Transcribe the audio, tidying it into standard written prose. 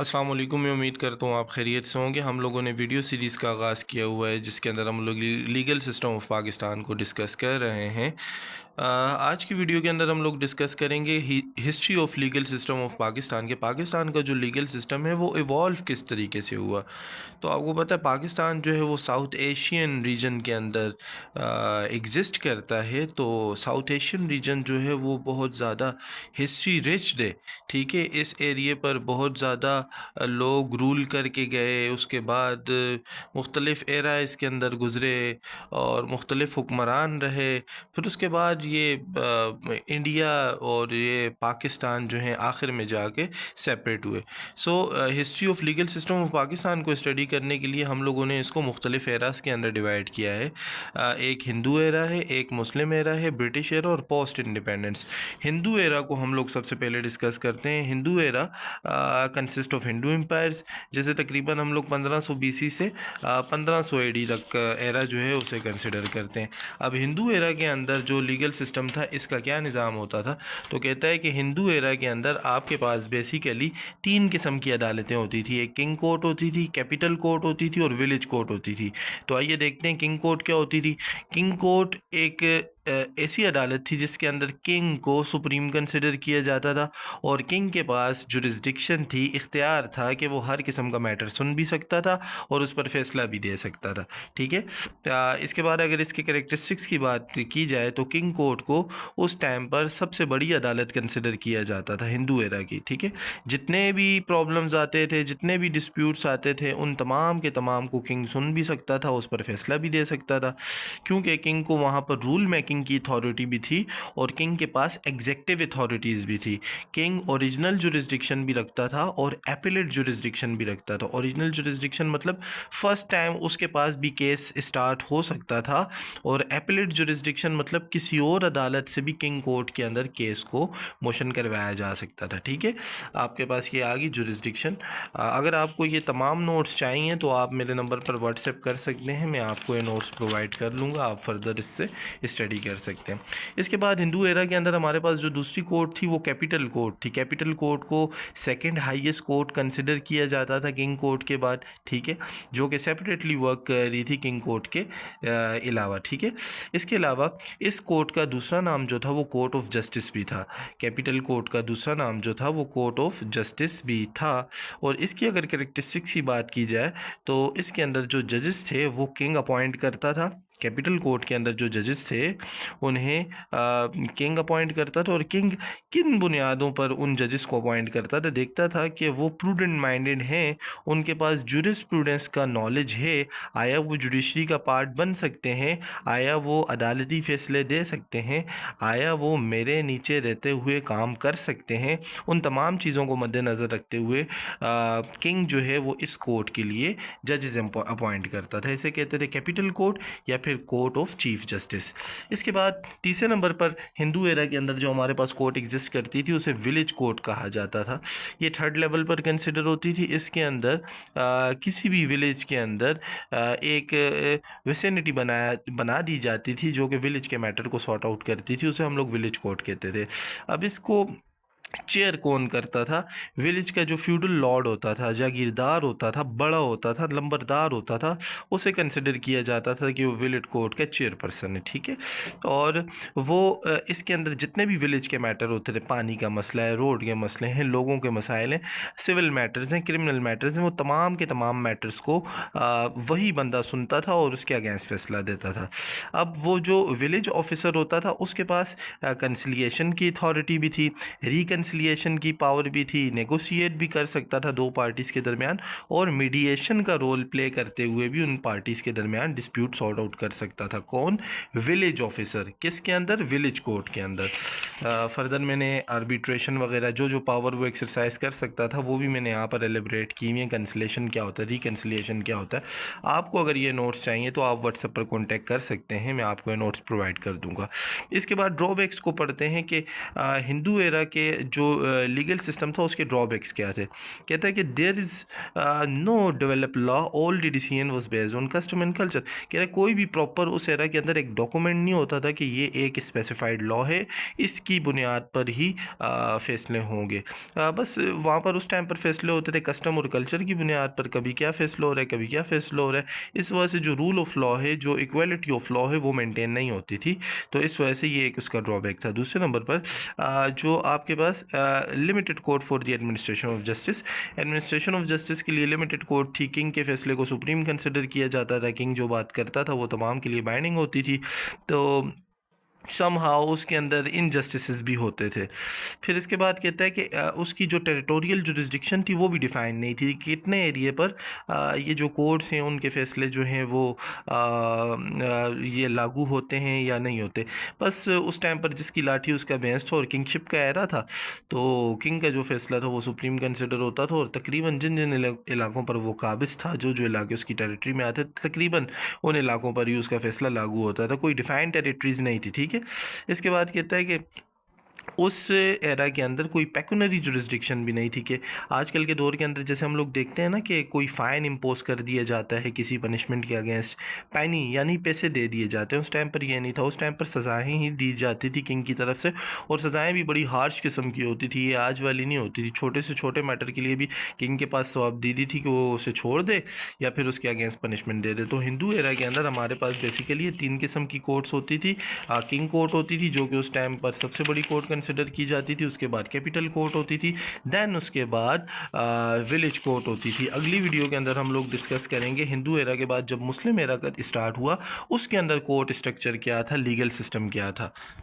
अस्सलाम वालेकुम। मैं उम्मीद करता हूँ आप खैरियत से होंगे। हम लोगों ने वीडियो सीरीज़ का आगाज़ किया हुआ है जिसके अंदर हम लोग लीगल सिस्टम ऑफ पाकिस्तान को डिस्कस कर रहे हैं। आज की वीडियो के अंदर हम लोग डिस्कस करेंगे history of legal system of Pakistan के पाकिस्तान का जो लीगल सिस्टम है वो इवॉल्व किस तरीके से हुआ। तो आपको पता है पाकिस्तान जो है वो साउथ एशियन रीजन के अंदर एग्ज़िस्ट करता है। तो साउथ एशियन रीजन जो है वो बहुत ज़्यादा हिस्ट्री रिच है। ठीक है, इस एरिए पर बहुत ज़्यादा लोग रूल करके गए। उसके बाद मुख्तलिफ़ एरा इसके अंदर गुज़रे और मुख्तलिफ़ हुक्मरान रहे। फिर उसके बाद ये इंडिया और ये पाकिस्तान जो हैं आखिर में जाके सेपरेट हुए। So history of legal system of Pakistan को स्टडी करने के लिए हम लोगों ने इसको मुख्तलिफ़ एरास के अंदर डिवाइड किया है। एक हिंदू एरा है, एक मुस्लिम एरा है, ब्रिटिश एरा और पोस्ट इंडिपेंडेंस। हिंदू एरा को हम लोग सबसे पहले डिस्कस करते हैं। Hindu era consist of Hindu empires, जैसे तकरीबन हम लोग 1500 BC से 1500 AD तक एरा जो है उसे कंसिडर करते हैं। अब हिंदू एरा के अंदर जो लीगल सिस्टम था इसका क्या निज़ाम होता था, तो कहता है कि हिंदू एरा के अंदर आपके पास बेसिकली 3 किस्म की अदालतें होती थी। एक किंग कोर्ट होती थी, कैपिटल कोर्ट होती थी और विलेज कोर्ट होती थी। तो आइए देखते हैं किंग कोर्ट क्या होती थी। किंग कोर्ट एक ऐसी अदालत थी जिसके अंदर किंग को सुप्रीम कंसिडर किया जाता था और किंग के पास जुरिस्डिक्शन थी, इख्तियार था कि वो हर किस्म का मैटर सुन भी सकता था और उस पर फैसला भी दे सकता था। ठीक है, इसके बाद अगर इसके कैरेक्टरिस्टिक्स की बात की जाए तो किंग कोर्ट को उस टाइम पर सबसे बड़ी अदालत कंसिडर किया जाता था हिंदू एरा की। ठीक है, जितने भी प्रॉब्लम्स आते थे, जितने भी डिस्प्यूट्स आते थे, उन तमाम के तमाम को किंग सुन भी सकता था, उस पर फैसला भी दे सकता था, क्योंकि किंग को वहाँ पर रूल मेकिंग की अथॉरिटी भी थी और किंग के पास एग्जेक्टिव अथॉरिटीज़ भी थी। किंग ओरिजिनल जुरिस्डिक्शन भी रखता था और एपिलेट जुरिस्डिक्शन भी रखता था। ओरिजिनल जुरिस्डिक्शन मतलब फर्स्ट टाइम उसके पास भी केस स्टार्ट हो सकता था, और एपिलेट जुरिस्डिक्शन मतलब किसी और अदालत से भी किंग कोर्ट के अंदर केस को मोशन करवाया जा सकता था। ठीक है, आपके पास ये आ गई जुरिस्डिक्शन। अगर आपको ये तमाम नोट्स चाहिए तो आप मेरे नंबर पर व्हाट्सएप कर सकते हैं, मैं आपको ये नोट्स प्रोवाइड कर लूँगा, आप फर्दर इससे स्टडी कर सकते हैं। इसके बाद हिंदू एरा के अंदर हमारे पास जो दूसरी कोर्ट थी वो कैपिटल कोर्ट थी। कैपिटल कोर्ट को सेकंड हाईएस्ट कोर्ट कंसिडर किया जाता था किंग कोर्ट के बाद। ठीक है, जो कि सेपरेटली वर्क कर रही थी किंग कोर्ट के अलावा। ठीक है, इसके अलावा इस कोर्ट का दूसरा नाम जो था वो कोर्ट ऑफ जस्टिस भी था। कैपिटल कोर्ट का दूसरा नाम जो था वो कोर्ट ऑफ जस्टिस भी था। और इसकी अगर कैरेक्टरिस्टिक्स की बात की जाए तो इसके अंदर जो जजेस थे वो किंग अपॉइंट करता था। कैपिटल कोर्ट के अंदर जो जजेस थे उन्हें किंग अपॉइंट करता था, और किंग किन बुनियादों पर उन जजेस को अपॉइंट करता था, देखता था कि वो प्रूडेंट माइंडेड हैं, उनके पास जुरिस्प्रूडेंस का नॉलेज है, आया वो जुडिशरी का पार्ट बन सकते हैं, आया वो अदालती फ़ैसले दे सकते हैं, आया वो मेरे नीचे रहते हुए काम कर सकते हैं। उन तमाम चीज़ों को मद्देनज़र रखते हुए किंग जो है वो इस कोर्ट के लिए जजेस अपॉइंट करता था। इसे कहते थे कैपिटल कोर्ट या फिर कोर्ट ऑफ चीफ जस्टिस। इसके बाद तीसरे नंबर पर हिंदू एरा के अंदर जो हमारे पास कोर्ट एग्जिस्ट करती थी उसे विलेज कोर्ट कहा जाता था। ये थर्ड लेवल पर कंसिडर होती थी। इसके अंदर किसी भी विलेज के अंदर एक विसिनिटी बना दी जाती थी जो कि विलेज के मैटर को सॉर्ट आउट करती थी, उसे हम लोग विलेज कोर्ट कहते थे। अब इसको चेयर कौन करता था? विलेज का जो फ्यूडल लॉर्ड होता था, जागीरदार होता था, बड़ा होता था, लंबरदार होता था, उसे कंसिडर किया जाता था कि वो विलेज कोर्ट का चेयरपर्सन है। ठीक है, और वो इसके अंदर जितने भी विलेज के मैटर होते थे, पानी का मसला है, रोड के मसले हैं, लोगों के मसाइल हैं, सिविल मैटर्स हैं, क्रिमिनल मैटर्स हैं, वो तमाम के तमाम मैटर्स को वही बंदा सुनता था और उसके अगेंस्ट फैसला देता था। अब वो जो विलेज ऑफिसर होता था उसके पास कंसिलिएशन की अथॉरिटी भी थी, रिकन्सिलिएशन की पावर भी थी, नेगोशिएट भी कर सकता था दो पार्टीज़ के दरमियान, और मीडिएशन का रोल प्ले करते हुए भी उन पार्टीज़ के दरमियान डिस्प्यूट सॉर्ट आउट कर सकता था। कौन? Village officer. किसके अंदर? विलेज कोर्ट के अंदर। फर्दर मैंने आर्बिट्रेशन वगैरह जो जो पावर वो एक्सरसाइज कर सकता था वो भी मैंने यहाँ पर एलिब्रेट की हुई है। कंसिलेशन क्या होता है, रिकन्सिलिएशन क्या होता है। आपको अगर ये नोट्स चाहिए तो आप व्हाट्सएप पर कॉन्टैक्ट कर सकते हैं, मैं आपको ये नोट्स प्रोवाइड कर दूँगा। इसके बाद ड्रॉबैक्स को पढ़ते हैं कि हिंदू एरा के जो लीगल सिस्टम था उसके ड्रॉबैक्स क्या थे। कहता है कि there is no develop law, all the decision was based on custom and culture. कह रहा है कोई भी प्रॉपर उस एरा के अंदर एक डॉक्यूमेंट नहीं होता था कि ये एक स्पेसिफाइड लॉ है, इसकी बुनियाद पर ही फैसले होंगे। बस वहाँ पर उस टाइम पर फैसले होते थे कस्टम और कल्चर की बुनियाद पर, कभी क्या फैसला हो रहा है कभी क्या फैसला हो रहा है। इस वजह से जो रूल ऑफ लॉ है, जो इक्वालिटी ऑफ लॉ है, वो मेंटेन नहीं होती थी। तो इस वजह से ये एक उसका ड्रॉबैक था। दूसरे नंबर पर जो आपके पास limited court for the administration of justice, administration of justice के लिए लिमिटेड कोर्ट थी। किंग के फैसले को सुप्रीम कंसिडर किया जाता था, किंग जो बात करता था वो तमाम के लिए बाइंडिंग होती थी। तो समहाउ उसके अंदर इनजस्टिसेस भी होते थे। फिर इसके बाद कहता है कि उसकी जो टेरिटोरियल जुरिस्डिक्शन थी वो भी डिफ़ाइन नहीं थी, कितने एरिए पर ये जो कोर्ट्स हैं उनके फ़ैसले जो हैं वो ये लागू होते हैं या नहीं होते। बस उस टाइम पर जिसकी लाठी उसका भैंस था और किंगशिप का एरा था, तो किंग का जो फ़ैसला था वो सुप्रीम कंसिडर होता था। और तकरीबन जिन जिन इलाकों पर वो काबिज़ था, जो जो इलाके उसकी टेरिटरी में आते थे, तकरीबन उन इलाकों पर ही उसका फ़ैसला लागू होता था। कोई डिफ़ाइंड टेरिटरीज़ नहीं थी, ठीक है। इसके बाद कहता है कि उस एरा के अंदर कोई पेकुनरी जुरिस्डिक्शन भी नहीं थी कि आजकल के दौर के अंदर जैसे हम लोग देखते हैं ना कि कोई फ़ाइन इम्पोज कर दिया जाता है किसी पनिशमेंट के अगेंस्ट, पैनी यानी पैसे दे दिए जाते हैं। उस टाइम पर यह नहीं था, उस टाइम पर सज़ाएँ ही दी जाती थी किंग की तरफ से, और सज़ाएँ भी बड़ी हार्श किस्म की होती थी, ये आज वाली नहीं होती थी। छोटे से छोटे मैटर के लिए भी किंग के पास जवाबदीदी थी कि वो उसे छोड़ दे या फिर उसके अगेंस्ट पनिशमेंट दे दे। तो हिंदू एरा के अंदर हमारे पास बेसिकली ये 3 किस्म की कोर्ट्स होती थी। किंग कोर्ट होती थी जो कि उस टाइम पर सबसे बड़ी कोर्ट कंसिडर की जाती थी, उसके बाद कैपिटल कोर्ट होती थी, देन उसके बाद विलेज कोर्ट होती थी। अगली वीडियो के अंदर हम लोग डिस्कस करेंगे हिंदू एरा के बाद जब मुस्लिम एरा का स्टार्ट हुआ उसके अंदर कोर्ट स्ट्रक्चर क्या था, लीगल सिस्टम क्या था।